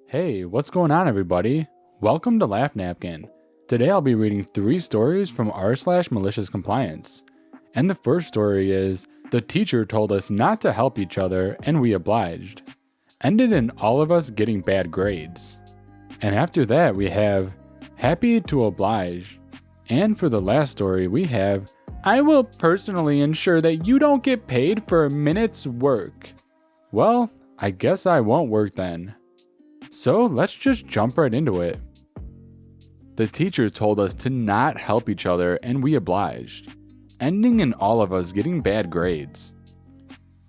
Hey, what's going on everybody? Welcome to LaughNapkin. Today I'll be reading 3 stories from r/MaliciousCompliance. And the first story is, the teacher told us not to help each other and we obliged. Ended in all of us getting bad grades. And after that we have, happy to oblige. And for the last story we have, I will personally ensure that you don't get paid for a minute's work. Well, I guess I won't work then. So let's just jump right into it. The teacher told us to not help each other and we obliged, ending in all of us getting bad grades.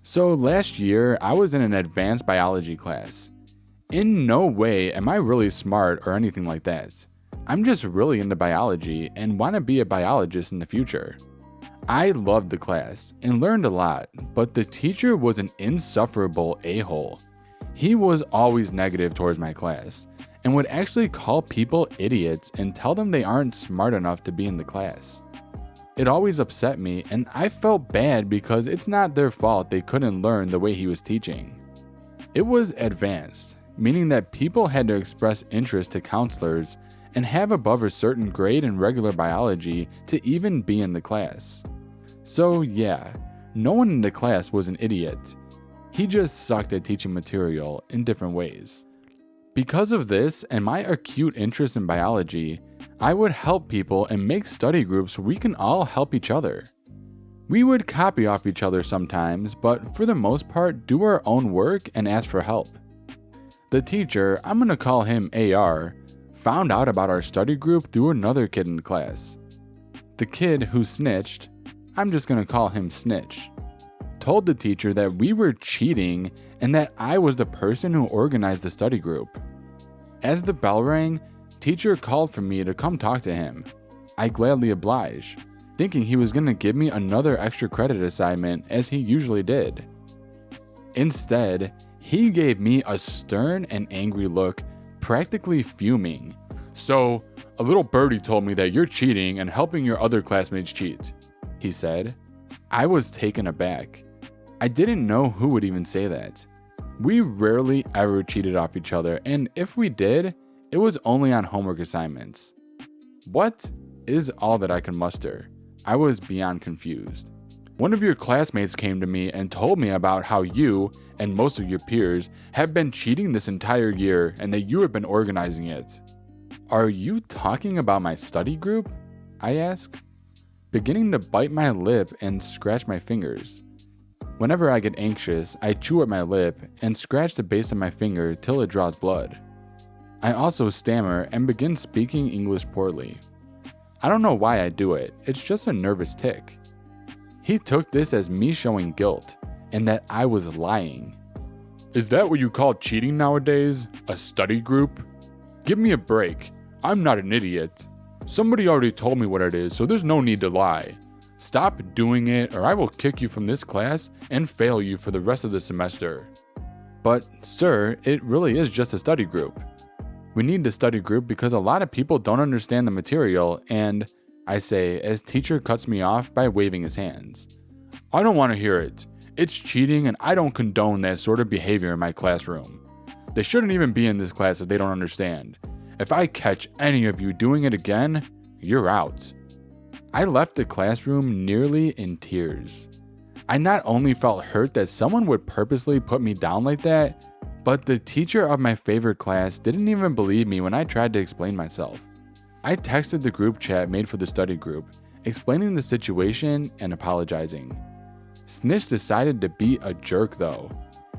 So last year, I was in an advanced biology class. In no way am I really smart or anything like that. I'm just really into biology and want to be a biologist in the future. I loved the class and learned a lot, but the teacher was an insufferable a-hole. He was always negative towards my class and would actually call people idiots and tell them they aren't smart enough to be in the class. It always upset me and I felt bad because it's not their fault they couldn't learn the way he was teaching. It was advanced, meaning that people had to express interest to counselors and have above a certain grade in regular biology to even be in the class. So yeah, no one in the class was an idiot. He just sucked at teaching material in different ways. Because of this and my acute interest in biology, I would help people and make study groups where we can all help each other. We would copy off each other sometimes, but for the most part do our own work and ask for help. The teacher, I'm going to call him AR, found out about our study group through another kid in the class. The kid who snitched, I'm just going to call him Snitch, told the teacher that we were cheating and that I was the person who organized the study group. As the bell rang, teacher called for me to come talk to him. I gladly obliged, thinking he was going to give me another extra credit assignment as he usually did. Instead, he gave me a stern and angry look, practically fuming. So, a little birdie told me that you're cheating and helping your other classmates cheat, he said. I was taken aback. I didn't know who would even say that. We rarely ever cheated off each other, and if we did, it was only on homework assignments. What is all that I can muster? I was beyond confused. One of your classmates came to me and told me about how you, and most of your peers, have been cheating this entire year and that you have been organizing it. Are you talking about my study group? I asked, beginning to bite my lip and scratch my fingers. Whenever I get anxious, I chew at my lip and scratch the base of my finger till it draws blood. I also stammer and begin speaking English poorly. I don't know why I do it, it's just a nervous tic. He took this as me showing guilt and that I was lying. Is that what you call cheating nowadays? A study group? Give me a break. I'm not an idiot. Somebody already told me what it is, so there's no need to lie. Stop doing it or I will kick you from this class and fail you for the rest of the semester. But, sir, it really is just a study group. We need the study group because a lot of people don't understand the material and, I say as teacher cuts me off by waving his hands. I don't want to hear it. It's cheating and I don't condone that sort of behavior in my classroom. They shouldn't even be in this class if they don't understand. If I catch any of you doing it again, you're out. I left the classroom nearly in tears. I not only felt hurt that someone would purposely put me down like that, but the teacher of my favorite class didn't even believe me when I tried to explain myself. I texted the group chat made for the study group, explaining the situation and apologizing. Snitch decided to be a jerk though.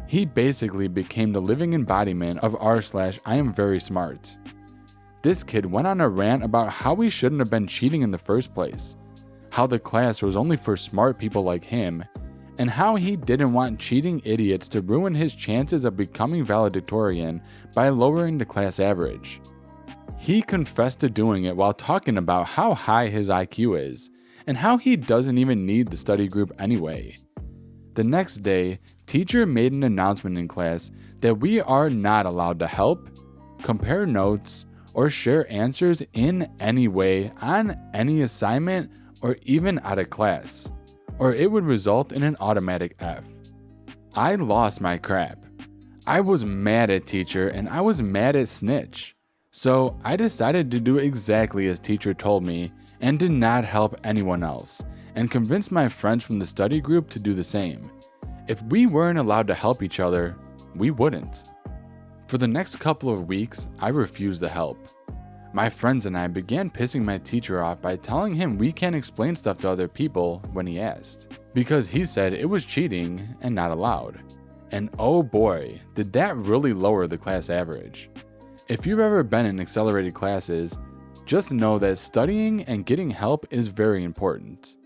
He basically became the living embodiment of r/I am very smart. This kid went on a rant about how we shouldn't have been cheating in the first place, how the class was only for smart people like him, and how he didn't want cheating idiots to ruin his chances of becoming valedictorian by lowering the class average. He confessed to doing it while talking about how high his IQ is, and how he doesn't even need the study group anyway. The next day, teacher made an announcement in class that we are not allowed to help, compare notes, or share answers in any way on any assignment or even out of class, or it would result in an automatic F. I lost my crap. I was mad at teacher and I was mad at snitch. So I decided to do exactly as teacher told me and did not help anyone else, and convinced my friends from the study group to do the same. If we weren't allowed to help each other, we wouldn't. For the next couple of weeks, I refused the help. My friends and I began pissing my teacher off by telling him we can't explain stuff to other people when he asked, because he said it was cheating and not allowed. And oh boy, did that really lower the class average. If you've ever been in accelerated classes, just know that studying and getting help is very important.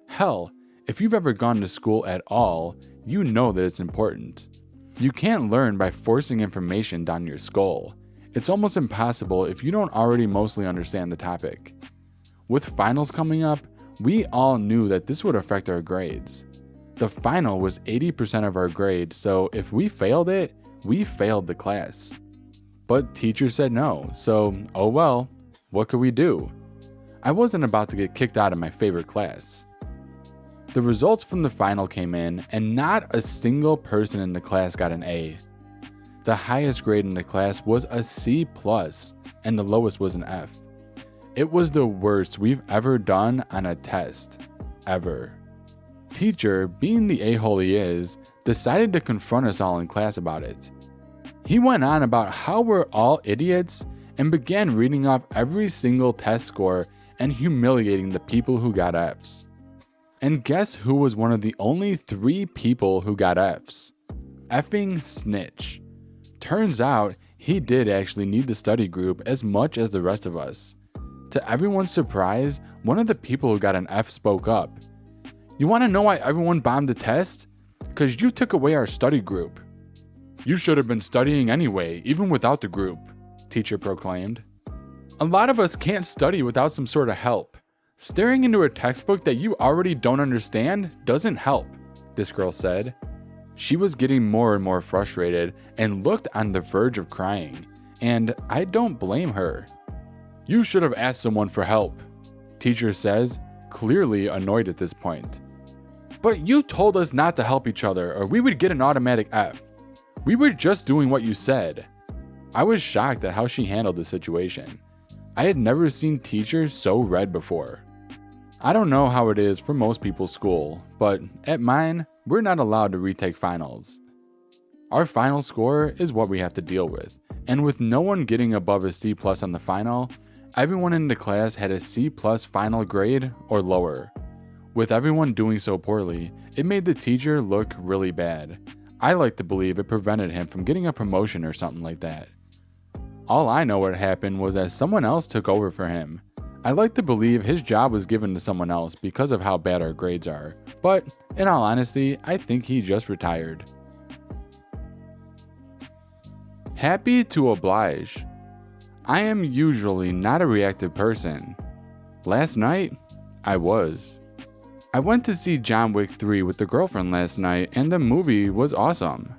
Hell, if you've ever gone to school at all, you know that it's important. You can't learn by forcing information down your skull. It's almost impossible if you don't already mostly understand the topic. With finals coming up, we all knew that this would affect our grades. The final was 80% of our grade, so if we failed it, we failed the class. But teacher said no, so oh well, what could we do? I wasn't about to get kicked out of my favorite class. The results from the final came in, and not a single person in the class got an A. The highest grade in the class was a C+, and the lowest was an F. It was the worst we've ever done on a test, ever. Teacher, being the a-hole he is, decided to confront us all in class about it. He went on about how we're all idiots and began reading off every single test score and humiliating the people who got Fs. And guess who was one of the only 3 people who got Fs? Effing snitch. Turns out he did actually need the study group as much as the rest of us. To everyone's surprise, one of the people who got an F spoke up. "You want to know why everyone bombed the test? 'Cause you took away our study group." "You should have been studying anyway, even without the group," teacher proclaimed. "A lot of us can't study without some sort of help. Staring into a textbook that you already don't understand doesn't help," this girl said. She was getting more and more frustrated and looked on the verge of crying, and I don't blame her. "You should have asked someone for help," teacher says, clearly annoyed at this point. "But you told us not to help each other or we would get an automatic F. We were just doing what you said." I was shocked at how she handled the situation. I had never seen teachers so red before. I don't know how it is for most people's school, but at mine, we're not allowed to retake finals. Our final score is what we have to deal with, and with no one getting above a C+ on the final, everyone in the class had a C+ final grade or lower. With everyone doing so poorly, it made the teacher look really bad. I like to believe it prevented him from getting a promotion or something like that. All I know what happened was that someone else took over for him. I like to believe his job was given to someone else because of how bad our grades are, but in all honesty, I think he just retired. Happy to oblige. I am usually not a reactive person. Last night, I was. I went to see John Wick 3 with the girlfriend last night, and the movie was awesome.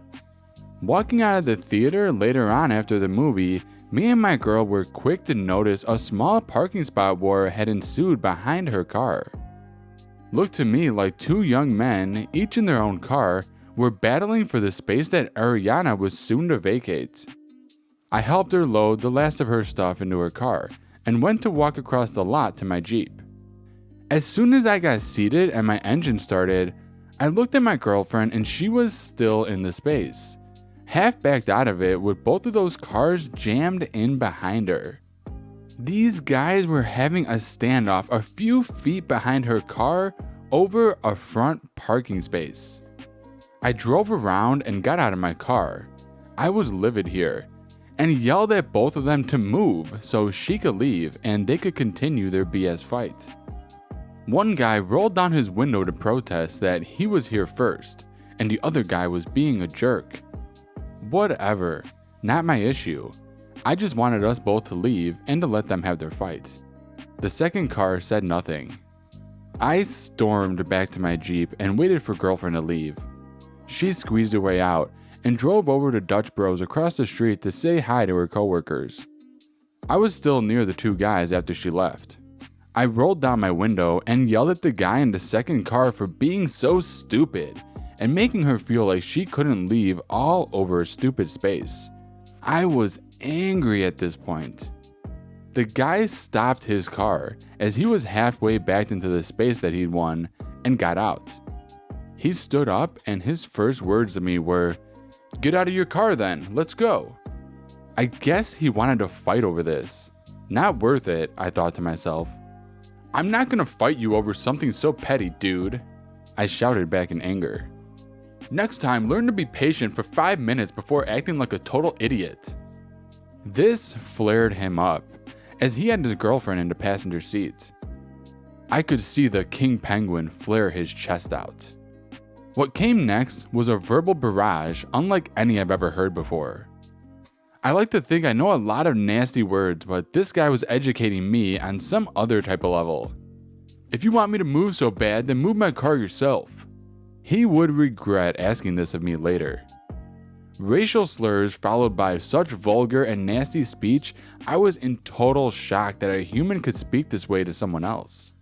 Walking out of the theater later on after the movie, me and my girl were quick to notice a small parking spot war had ensued behind her car. Looked to me like 2 young men, each in their own car, were battling for the space that Ariana was soon to vacate. I helped her load the last of her stuff into her car, and went to walk across the lot to my Jeep. As soon as I got seated and my engine started, I looked at my girlfriend and she was still in the space, half backed out of it with both of those cars jammed in behind her. These guys were having a standoff a few feet behind her car over a front parking space. I drove around and got out of my car. I was livid here, and yelled at both of them to move so she could leave and they could continue their BS fight. One guy rolled down his window to protest that he was here first, and the other guy was being a jerk. Whatever, not my issue. I just wanted us both to leave and to let them have their fight. The second car said nothing. I stormed back to my Jeep and waited for girlfriend to leave. She squeezed her way out and drove over to Dutch Bros across the street to say hi to her coworkers. I was still near the 2 guys after she left. I rolled down my window and yelled at the guy in the second car for being so stupid and making her feel like she couldn't leave all over a stupid space. I was angry at this point. The guy stopped his car as he was halfway backed into the space that he'd won and got out. He stood up and his first words to me were, "Get out of your car then, let's go." I guess he wanted to fight over this. Not worth it, I thought to myself. "I'm not gonna fight you over something so petty, dude," I shouted back in anger. "Next time, learn to be patient for 5 minutes before acting like a total idiot." This flared him up, as he had his girlfriend in the passenger seat. I could see the king penguin flare his chest out. What came next was a verbal barrage unlike any I've ever heard before. I like to think I know a lot of nasty words, but this guy was educating me on some other type of level. "If you want me to move so bad, then move my car yourself." He would regret asking this of me later. Racial slurs followed by such vulgar and nasty speech, I was in total shock that a human could speak this way to someone else.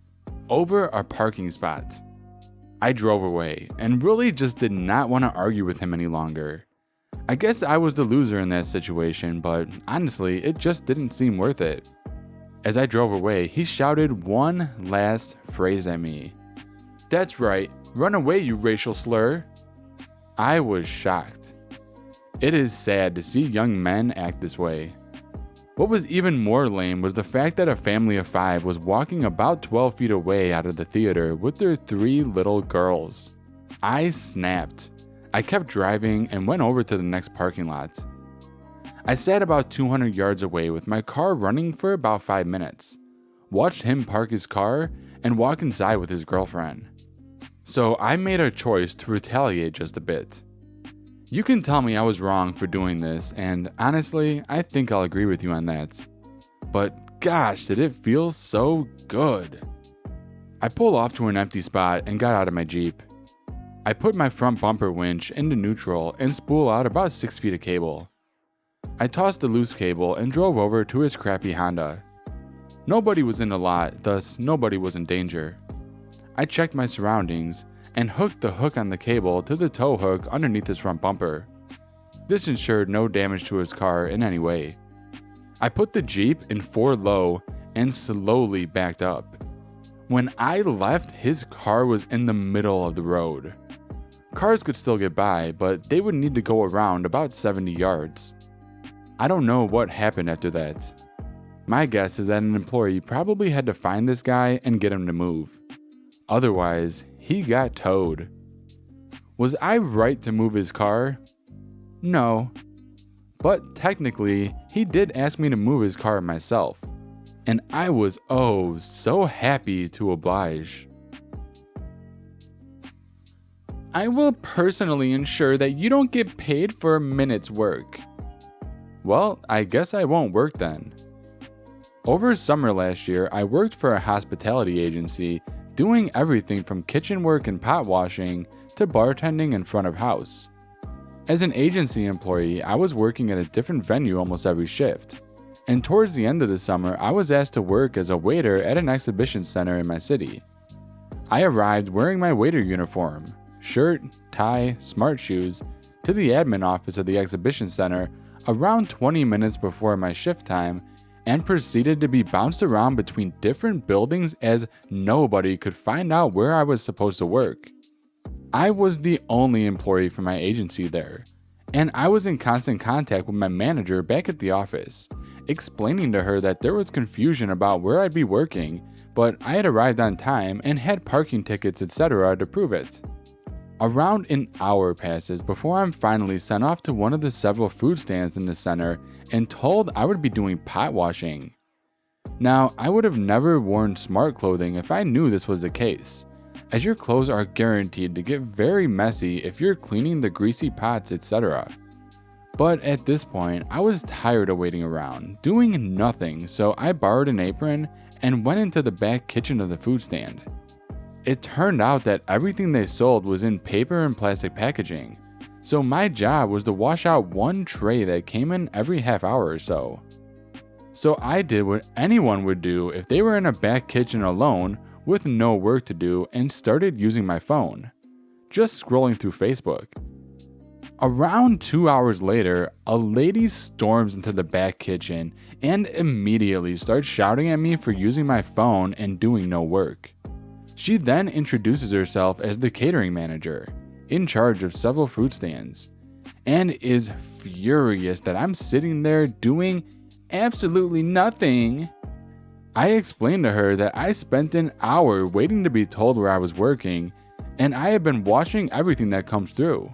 Over a parking spot. I drove away and really just did not want to argue with him any longer. I guess I was the loser in that situation, but honestly, it just didn't seem worth it. As I drove away, he shouted one last phrase at me. "That's right, run away, you racial slur." I was shocked. It is sad to see young men act this way. What was even more lame was the fact that a family of 5 was walking about 12 feet away out of the theater with their 3 little girls. I snapped. I kept driving and went over to the next parking lot. I sat about 200 yards away with my car running for about 5 minutes, watched him park his car, and walk inside with his girlfriend. So I made a choice to retaliate just a bit. You can tell me I was wrong for doing this, and honestly, I think I'll agree with you on that. But gosh, did it feel so good. I pulled off to an empty spot and got out of my Jeep. I put my front bumper winch into neutral and spool out about 6 feet of cable. I tossed the loose cable and drove over to his crappy Honda. Nobody was in the lot, thus nobody was in danger. I checked my surroundings and hooked the hook on the cable to the tow hook underneath his front bumper. This ensured no damage to his car in any way. I put the Jeep in 4 low and slowly backed up. When I left, his car was in the middle of the road. Cars could still get by, but they would need to go around about 70 yards. I don't know what happened after that. My guess is that an employee probably had to find this guy and get him to move. Otherwise, he got towed. Was I right to move his car? No. But technically, he did ask me to move his car myself. And I was so happy to oblige. I will personally ensure that you don't get paid for a minute's work. Well, I guess I won't work then. Over summer last year, I worked for a hospitality agency doing everything from kitchen work and pot washing to bartending and front of house. As an agency employee, I was working at a different venue almost every shift. And towards the end of the summer, I was asked to work as a waiter at an exhibition center in my city. I arrived wearing my waiter uniform, shirt, tie, smart shoes, to the admin office of the exhibition center around 20 minutes before my shift time and proceeded to be bounced around between different buildings as nobody could find out where I was supposed to work. I was the only employee from my agency there, and I was in constant contact with my manager back at the office, explaining to her that there was confusion about where I'd be working, but I had arrived on time and had parking tickets, etc. to prove it. Around an hour passes before I'm finally sent off to one of the several food stands in the center and told I would be doing pot washing. Now, I would have never worn smart clothing if I knew this was the case, as your clothes are guaranteed to get very messy if you're cleaning the greasy pots, etc. But at this point, I was tired of waiting around, doing nothing, so I borrowed an apron and went into the back kitchen of the food stand. It turned out that everything they sold was in paper and plastic packaging, so my job was to wash out one tray that came in every half hour or so. So I did what anyone would do if they were in a back kitchen alone with no work to do and started using my phone. just scrolling through Facebook. Around 2 hours later, a lady storms into the back kitchen and immediately starts shouting at me for using my phone and doing no work. She then introduces herself as the catering manager, in charge of several food stands, and is furious that I'm sitting there doing absolutely nothing. I explained to her that I spent an hour waiting to be told where I was working, and I have been watching everything that comes through.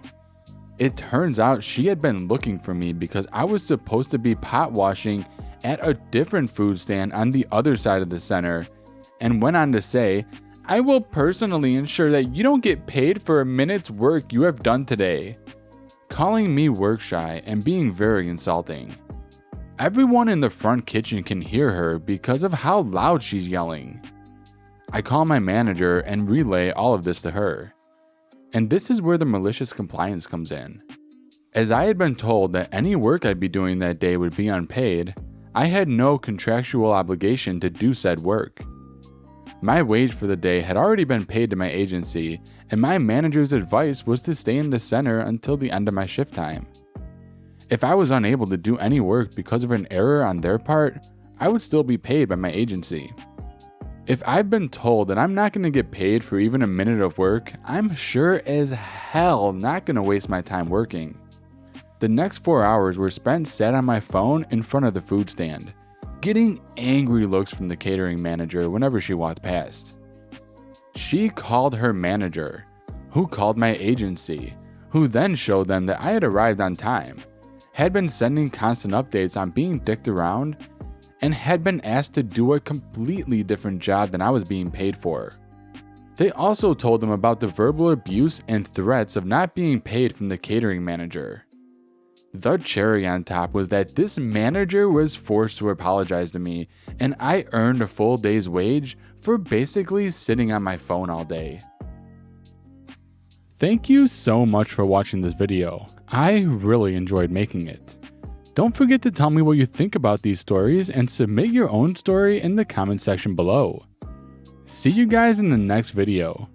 It turns out she had been looking for me because I was supposed to be pot washing at a different food stand on the other side of the center, and went on to say, "I will personally ensure that you don't get paid for a minute's work you have done today," calling me work shy and being very insulting. Everyone in the front kitchen can hear her because of how loud she's yelling. I call my manager and relay all of this to her. And this is where the malicious compliance comes in. As I had been told that any work I'd be doing that day would be unpaid, I had no contractual obligation to do said work. My wage for the day had already been paid to my agency, and my manager's advice was to stay in the center until the end of my shift time. If I was unable to do any work because of an error on their part, I would still be paid by my agency. If I've been told that I'm not going to get paid for even a minute of work, I'm sure as hell not going to waste my time working. The next 4 hours were spent sat on my phone in front of the food stand, getting angry looks from the catering manager whenever she walked past. She called her manager, who called my agency, who then showed them that I had arrived on time, had been sending constant updates on being dicked around, and had been asked to do a completely different job than I was being paid for. They also told them about the verbal abuse and threats of not being paid from the catering manager. The cherry on top was that this manager was forced to apologize to me, and I earned a full day's wage for basically sitting on my phone all day. Thank you so much for watching this video. I really enjoyed making it. Don't forget to tell me what you think about these stories and submit your own story in the comment section below. See you guys in the next video.